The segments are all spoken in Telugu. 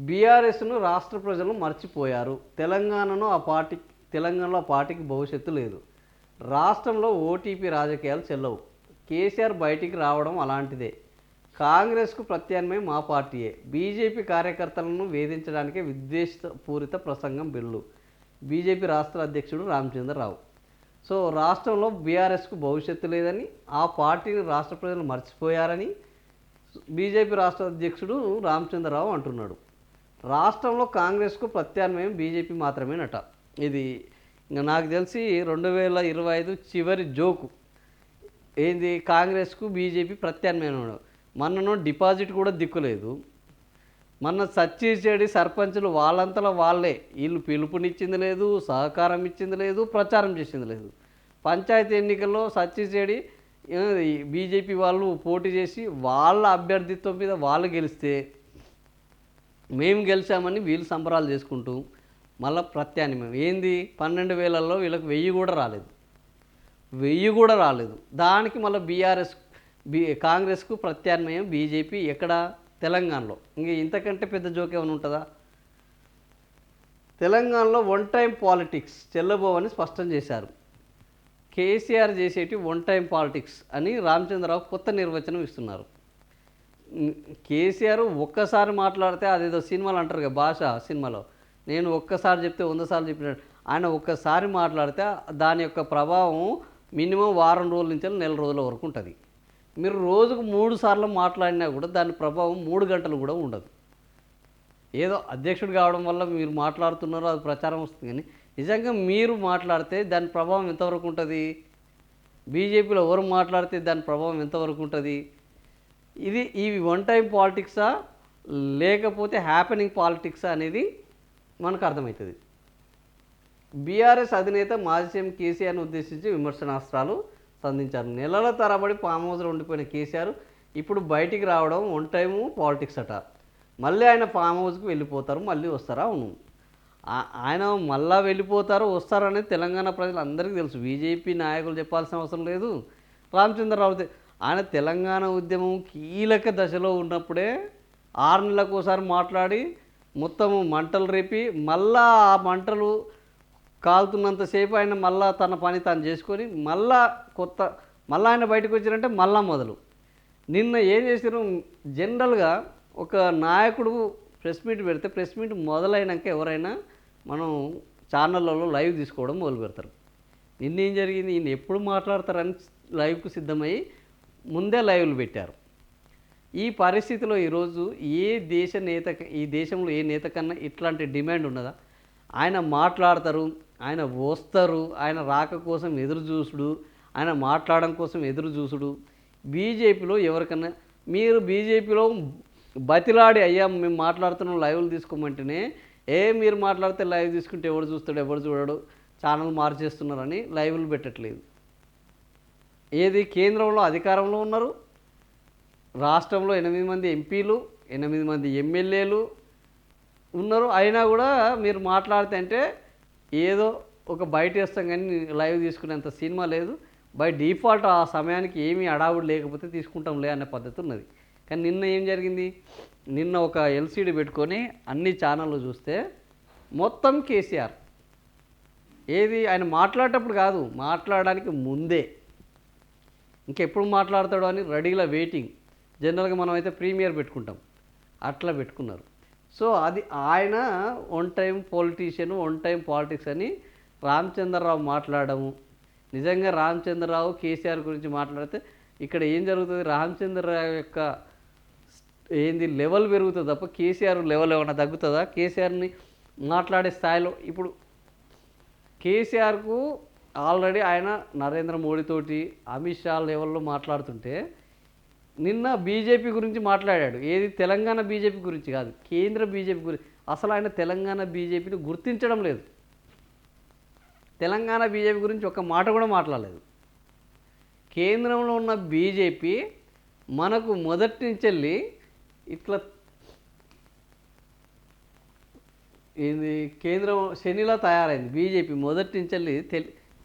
బీఆర్ఎస్ను రాష్ట్ర ప్రజలు మర్చిపోయారు. తెలంగాణలో ఆ పార్టీకి భవిష్యత్తు లేదు. రాష్ట్రంలో ఓటీపీ రాజకీయాలు చెల్లవు. కేసీఆర్ బయటికి రావడం అలాంటిదే. కాంగ్రెస్కు ప్రత్యామ్నాయం మా పార్టీయే. బీజేపీ కార్యకర్తలను వేధించడానికే విద్వేషపూరిత ప్రసంగం బిల్లు. బీజేపీ రాష్ట్ర అధ్యక్షుడు రామచంద్రరావు. సో రాష్ట్రంలో బీఆర్ఎస్కు భవిష్యత్తు లేదని, ఆ పార్టీని రాష్ట్ర ప్రజలు మర్చిపోయారని బీజేపీ రాష్ట్ర అధ్యక్షుడు రామచంద్రరావు అంటున్నాడు. రాష్ట్రంలో కాంగ్రెస్కు ప్రత్యామ్నాయం బీజేపీ మాత్రమేనట. ఇది ఇంకా నాకు తెలిసి 2025 చివరి జోకు. ఏంది, కాంగ్రెస్కు బీజేపీ ప్రత్యామ్నాయం. మొన్న డిపాజిట్ కూడా దిక్కులేదు. మొన్న సచ్చిచేడి సర్పంచులు వాళ్ళంతలో వాళ్ళే, వీళ్ళు పిలుపునిచ్చింది లేదు, సహకారం ఇచ్చింది లేదు, ప్రచారం చేసింది లేదు. పంచాయతీ ఎన్నికల్లో సచ్చిచేడి బీజేపీ వాళ్ళు పోటీ చేసి వాళ్ళ అభ్యర్థిత్వం మీద వాళ్ళు గెలిస్తే మేము గెలిచామని వీళ్ళు సంబరాలు చేసుకుంటూ మళ్ళీ ప్రత్యామ్నాయం ఏంది, 12,000లో వీళ్ళకి 1000 కూడా రాలేదు. దానికి మళ్ళీ కాంగ్రెస్కు ప్రత్యామ్నాయం బీజేపీ ఎక్కడ, తెలంగాణలో. ఇంక ఇంతకంటే పెద్ద జోక్ ఏమైనా ఉంటుందా? తెలంగాణలో వన్ టైం పాలిటిక్స్ చెల్లబోవని స్పష్టం చేశారు. కేసీఆర్ చేసేటి వన్ టైం పాలిటిక్స్ అని రామచంద్రరావు కొత్త నిర్వచనం ఇస్తున్నారు. కేసీఆర్ ఒక్కసారి మాట్లాడితే అదేదో సినిమాలు అంటారు కదా, భాష సినిమాలో, నేను ఒక్కసారి చెప్తే 100 సార్లు చెప్పినట్టు. ఆయన ఒక్కసారి మాట్లాడితే దాని యొక్క ప్రభావం మినిమం వారం రోజుల నుంచి నెల రోజుల వరకు ఉంటుంది. మీరు రోజుకు 3 సార్లు మాట్లాడినా కూడా దాని ప్రభావం 3 గంటలు కూడా ఉండదు. ఏదో అధ్యక్షుడు కావడం వల్ల మీరు మాట్లాడుతున్నారో అది ప్రచారం వస్తుంది, కానీ నిజంగా మీరు మాట్లాడితే దాని ప్రభావం ఎంతవరకు ఉంటుంది? బీజేపీలో ఎవరు మాట్లాడితే దాని ప్రభావం ఎంతవరకు ఉంటుంది? ఇవి వన్ టైం పాలిటిక్సా లేకపోతే హ్యాపెనింగ్ పాలిటిక్సా అనేది మనకు అర్థమవుతుంది. బీఆర్ఎస్ అధినేత మాజీ సీఎం కేసీఆర్ను ఉద్దేశించి విమర్శనాస్త్రాలు సంధించారు. నెలల తరబడి ఫామ్ హౌస్లో ఉండిపోయిన కేసీఆర్ ఇప్పుడు బయటికి రావడం వన్ టైము పాలిటిక్స్ అట. మళ్ళీ ఆయన ఫామ్ హౌస్కి వెళ్ళిపోతారు, మళ్ళీ వస్తారా? అవును, ఆయన మళ్ళా వెళ్ళిపోతారు వస్తారనేది తెలంగాణ ప్రజలందరికీ తెలుసు. బీజేపీ నాయకులు చెప్పాల్సిన అవసరం లేదు. రామచంద్రరావు ఆయన తెలంగాణ ఉద్యమం కీలక దశలో ఉన్నప్పుడే 6 నెలలకు ఒకసారి మాట్లాడి మొత్తము మంటలు రేపి మళ్ళా ఆ మంటలు కాలుతున్నంతసేపు ఆయన మళ్ళా తన పని తాను చేసుకొని మళ్ళా ఆయన బయటకు వచ్చారంటే మళ్ళా మొదలు. నిన్న ఏం చేశారు, జనరల్గా ఒక నాయకుడు ప్రెస్ మీట్ పెడితే ప్రెస్ మీట్ మొదలైనాక ఎవరైనా మనం ఛానళ్ళలో లైవ్ తీసుకోవడం మొదలు పెడతారు. నిన్నేం జరిగింది, ఈయన ఎప్పుడు మాట్లాడతారని లైవ్కు సిద్ధమై ముందే లైవ్లు పెట్టారు. ఈ పరిస్థితిలో ఈరోజు ఈ దేశంలో ఏ నేత కన్నా ఇట్లాంటి డిమాండ్ ఉన్నదా? ఆయన మాట్లాడతారు, ఆయన వస్తారు, ఆయన రాక కోసం ఎదురు చూసుడు, ఆయన మాట్లాడడం కోసం ఎదురు చూసుడు. బీజేపీలో ఎవరికన్నా మీరు బీజేపీలో బతిలాడి అయ్యా మేము మాట్లాడుతున్నాం లైవ్లు తీసుకోమంటేనే మీరు మాట్లాడితే లైవ్ తీసుకుంటే ఎవడు చూస్తాడు, ఎవడు చూడడు, ఛానల్ మార్చేస్తున్నారని లైవ్లు పెట్టట్లేదు. ఏది, కేంద్రంలో అధికారంలో ఉన్నారు, రాష్ట్రంలో 8 మంది ఎంపీలు 8 మంది ఎమ్మెల్యేలు ఉన్నారు, అయినా కూడా మీరు మాట్లాడితే అంటే ఏదో ఒక బయట వేస్తాం కానీ లైవ్ తీసుకునేంత సినిమా లేదు. బై డిఫాల్ట్ ఆ సమయానికి ఏమీ అడావుడు లేకపోతే తీసుకుంటాంలే అనే పద్ధతి ఉన్నది. కానీ నిన్న ఏం జరిగింది, నిన్న ఒక ఎల్సీడీ పెట్టుకొని అన్ని ఛానళ్ళు చూస్తే మొత్తం కేసీఆర్. ఏది, ఆయన మాట్లాడేటప్పుడు కాదు, మాట్లాడడానికి ముందే ఇంకెప్పుడు మాట్లాడతాడో అని రెడీగా వెయిటింగ్. జనరల్గా మనం అయితే ప్రీమియర్ పెట్టుకుంటాం, అట్లా పెట్టుకున్నారు. సో అది ఆయన one time politician, one time politics అని రామచంద్రరావు మాట్లాడము. నిజంగా రామచంద్రరావు కేసీఆర్ గురించి మాట్లాడితే ఇక్కడ ఏం జరుగుతుంది, రామచంద్రరావు యొక్క లెవెల్ పెరుగుతుంది తప్ప కేసీఆర్ లెవెల్ ఏమైనా తగ్గుతుందా? కేసీఆర్ని మాట్లాడే స్థాయిలో ఇప్పుడు కేసీఆర్కు ఆల్రెడీ ఆయన నరేంద్ర మోడీతోటి అమిత్ షా లెవెల్లో మాట్లాడుతుంటే నిన్న బీజేపీ గురించి మాట్లాడాడు. ఏది, తెలంగాణ బీజేపీ గురించి కాదు, కేంద్ర బీజేపీ గురించి. అసలు ఆయన తెలంగాణ బీజేపీని గుర్తించడం లేదు. తెలంగాణ బీజేపీ గురించి ఒక్క మాట కూడా మాట్లాడలేదు. కేంద్రంలో ఉన్న బీజేపీ మనకు మొదటి నుంచి వెళ్ళి ఇట్లా కేంద్రం శనిలా తయారైంది. బీజేపీ మొదటి నుంచి వెళ్ళి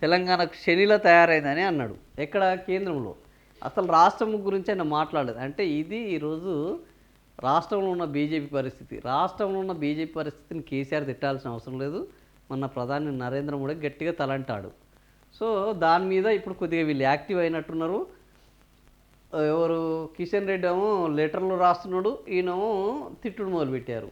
తెలంగాణకు శనిలా తయారైందని అన్నాడు. ఎక్కడ, కేంద్రంలో. అసలు రాష్ట్రం గురించి ఆయన మాట్లాడలేదు. అంటే ఇది ఈరోజు రాష్ట్రంలో ఉన్న బీజేపీ పరిస్థితి, రాష్ట్రంలో ఉన్న బీజేపీ పరిస్థితిని కేసీఆర్ తిట్టాల్సిన అవసరం లేదు. మొన్న ప్రధాని నరేంద్ర మోడీ గట్టిగా తలంటాడు. సో దాని మీద ఇప్పుడు కొద్దిగా వీళ్ళు యాక్టివ్ అయినట్టున్నారు. ఎవరు కిషన్ రెడ్డి ఏమో లెటర్లు రాస్తున్నాడు, ఈయనేమో తిట్టుడు మొదలుపెట్టారు.